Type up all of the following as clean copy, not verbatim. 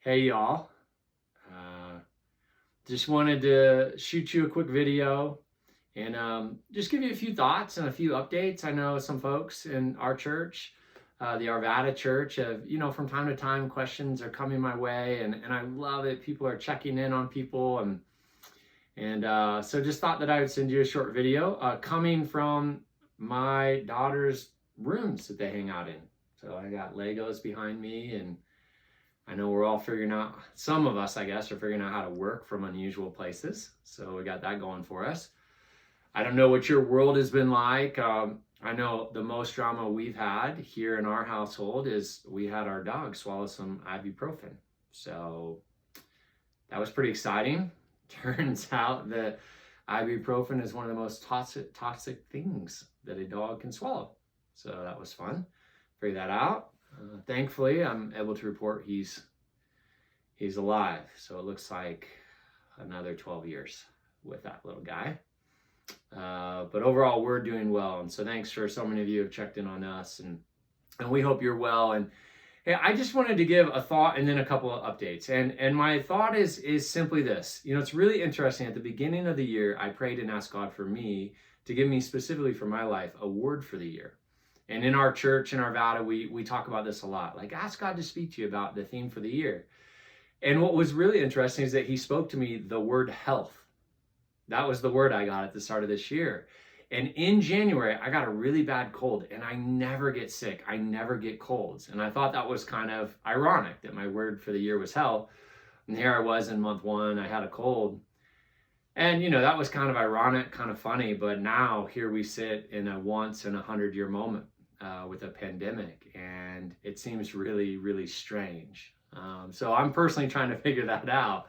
Hey y'all, just wanted to shoot you a quick video and just give you a few thoughts and a few updates. I know some folks in our church, the Arvada Church, have, from time to time questions are coming my way, and I love it. People are checking in on people, and so just thought that I would send you a short video coming from my daughter's rooms that they hang out in. So I got Legos behind me, and I know we're all figuring out, some of us, I guess, are figuring out how to work from unusual places. So we got that going for us. I don't know what your world has been like. I know the most drama we've had here in our household is we had our dog swallow some ibuprofen. So that was pretty exciting. Turns out that ibuprofen is one of the most toxic things that a dog can swallow. So that was fun. Figure that out. Thankfully, I'm able to report he's alive. So it looks like another 12 years with that little guy. But overall, we're doing well. And so thanks for so many of you who have checked in on us, and we hope you're well. And hey, I just wanted to give a thought and then a couple of updates. And my thought is simply this. It's really interesting. At the beginning of the year, I prayed and asked God for me to give me specifically for my life a word for the year. And in our church, in Arvada, we talk about this a lot. Like, ask God to speak to you about the theme for the year. And what was really interesting is that he spoke to me the word health. That was the word I got at the start of this year. And in January, I got a really bad cold, and I never get sick. I never get colds. And I thought that was kind of ironic that my word for the year was health. And here I was in month one, I had a cold. And, that was kind of ironic, kind of funny. But now here we sit in a once in 100-year moment. With a pandemic, and it seems really, really strange. So I'm personally trying to figure that out.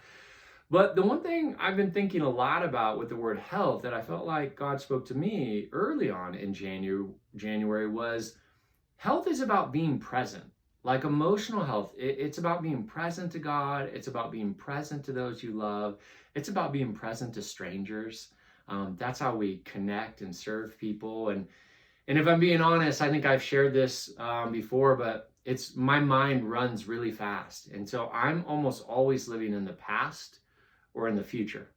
But the one thing I've been thinking a lot about with the word health that I felt like God spoke to me early on in January was health is about being present. Like emotional health, it's about being present to God. It's about being present to those you love. It's about being present to strangers. That's how we connect and serve people. And if I'm being honest, I think I've shared this before, but my mind runs really fast. And so I'm almost always living in the past or in the future.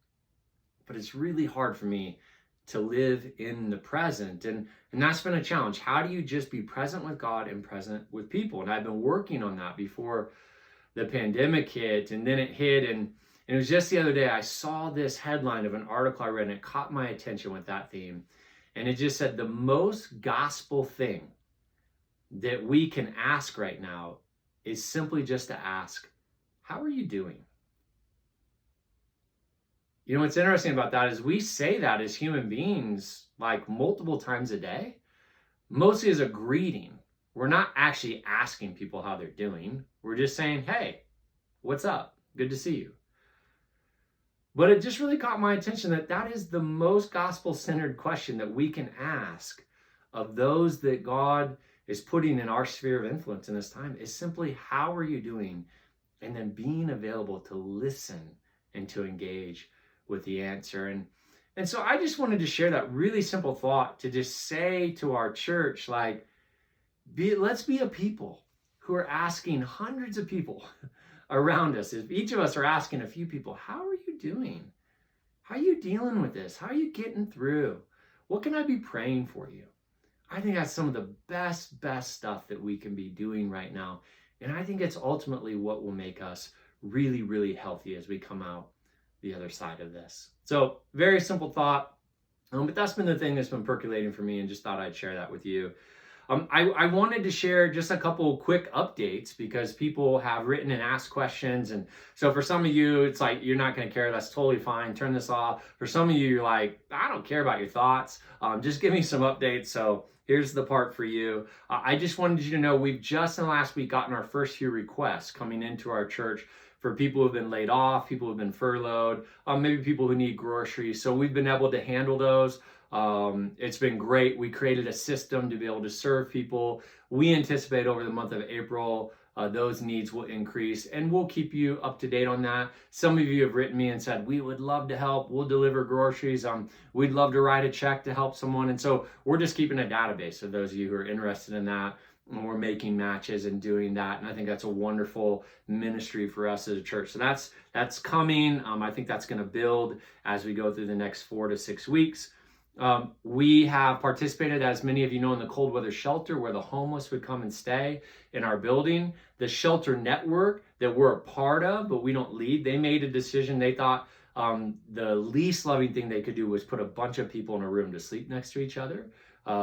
But it's really hard for me to live in the present. And that's been a challenge. How do you just be present with God and present with people? And I've been working on that before the pandemic hit, and then it hit. And it was just the other day, I saw this headline of an article I read, and it caught my attention with that theme. And it just said the most gospel thing that we can ask right now is simply just to ask, how are you doing? What's interesting about that is we say that as human beings like multiple times a day, mostly as a greeting. We're not actually asking people how they're doing. We're just saying, hey, what's up? Good to see you. But it just really caught my attention that is the most gospel-centered question that we can ask of those that God is putting in our sphere of influence in this time, is simply, how are you doing? And then being available to listen and to engage with the answer. And so I just wanted to share that really simple thought to just say to our church, like, let's be a people who are asking hundreds of people around us. If each of us are asking a few people, how are you doing? How are you dealing with this? How are you getting through? What can I be praying for you? I think that's some of the best stuff that we can be doing right now. And I think it's ultimately what will make us really, really healthy as we come out the other side of this. So very simple thought, but that's been the thing that's been percolating for me, and just thought I'd share that with you. I wanted to share just a couple quick updates because people have written and asked questions. And so for some of you, it's like, you're not going to care. That's totally fine. Turn this off. For some of you, you're like, I don't care about your thoughts. Just give me some updates. So here's the part for you. I just wanted you to know we've just in the last week gotten our first few requests coming into our church for people who've been laid off, people who've been furloughed, maybe people who need groceries. So we've been able to handle those. It's been great. We created a system to be able to serve people. We anticipate over the month of April, those needs will increase, and we'll keep you up to date on that. Some of you have written me and said, we would love to help. We'll deliver groceries. We'd love to write a check to help someone. And so we're just keeping a database of those of you who are interested in that. and we're making matches and doing that. And I think that's a wonderful ministry for us as a church. So that's coming. I think that's going to build as we go through the next 4 to 6 weeks. We have participated, as many of you know, in the cold weather shelter where the homeless would come and stay in our building. The shelter network that we're a part of, but we don't lead, they made a decision. They thought the least loving thing they could do was put a bunch of people in a room to sleep next to each other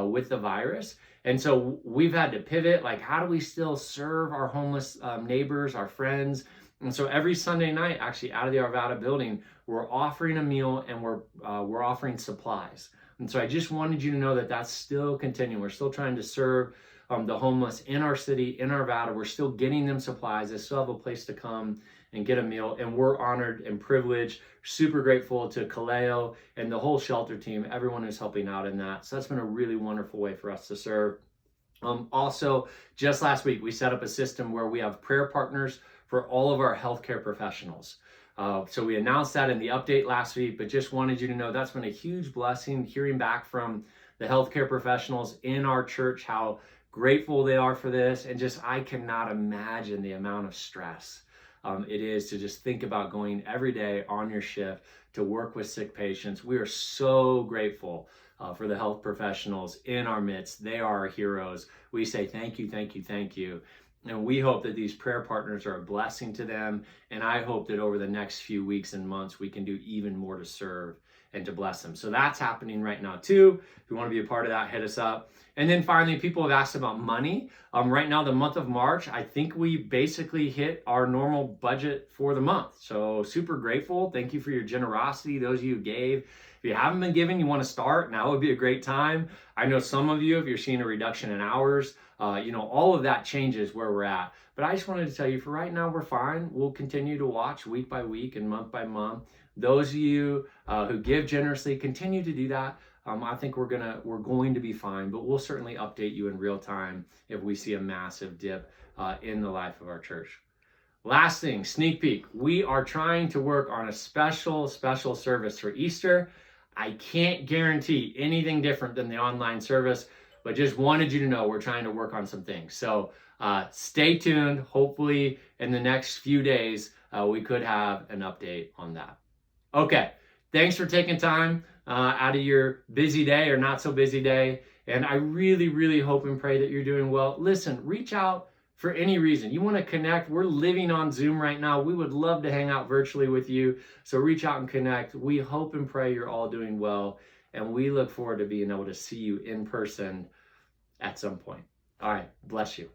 with the virus. And so we've had to pivot, like, how do we still serve our homeless neighbors, our friends? And so every Sunday night, actually out of the Arvada building, we're offering a meal and we're offering supplies. And so I just wanted you to know that that's still continuing. We're still trying to serve the homeless in our city, in Arvada. We're still getting them supplies. They still have a place to come and get a meal. And we're honored and privileged, super grateful to Kaleo and the whole shelter team, everyone who's helping out in that. So that's been a really wonderful way for us to serve. Also, just last week, we set up a system where we have prayer partners for all of our healthcare professionals. So we announced that in the update last week, but just wanted you to know that's been a huge blessing, hearing back from the healthcare professionals in our church, how grateful they are for this. And just, I cannot imagine the amount of stress it is to just think about going every day on your shift to work with sick patients. We are so grateful for the health professionals in our midst. They are our heroes. We say thank you, thank you, thank you. And we hope that these prayer partners are a blessing to them. And I hope that over the next few weeks and months, we can do even more to serve and to bless them. So that's happening right now too. If you want to be a part of that, hit us up. And then finally, people have asked about money. Right now, the month of March, I think we basically hit our normal budget for the month. So super grateful. Thank you for your generosity, those of you who gave. If you haven't been giving, you want to start, now would be a great time. I know some of you, if you're seeing a reduction in hours, all of that changes where we're at. But I just wanted to tell you, for right now, we're fine. We'll continue to watch week by week and month by month. Those of you who give generously, continue to do that. I think we're going to be fine, but we'll certainly update you in real time if we see a massive dip in the life of our church. Last thing, sneak peek. We are trying to work on a special service for Easter. I can't guarantee anything different than the online service, but just wanted you to know we're trying to work on some things. So stay tuned. Hopefully in the next few days, we could have an update on that. Okay, thanks for taking time out of your busy day or not so busy day. And I really, really hope and pray that you're doing well. Listen, reach out for any reason. You want to connect? We're living on Zoom right now. We would love to hang out virtually with you. So reach out and connect. We hope and pray you're all doing well. And we look forward to being able to see you in person at some point. All right, bless you.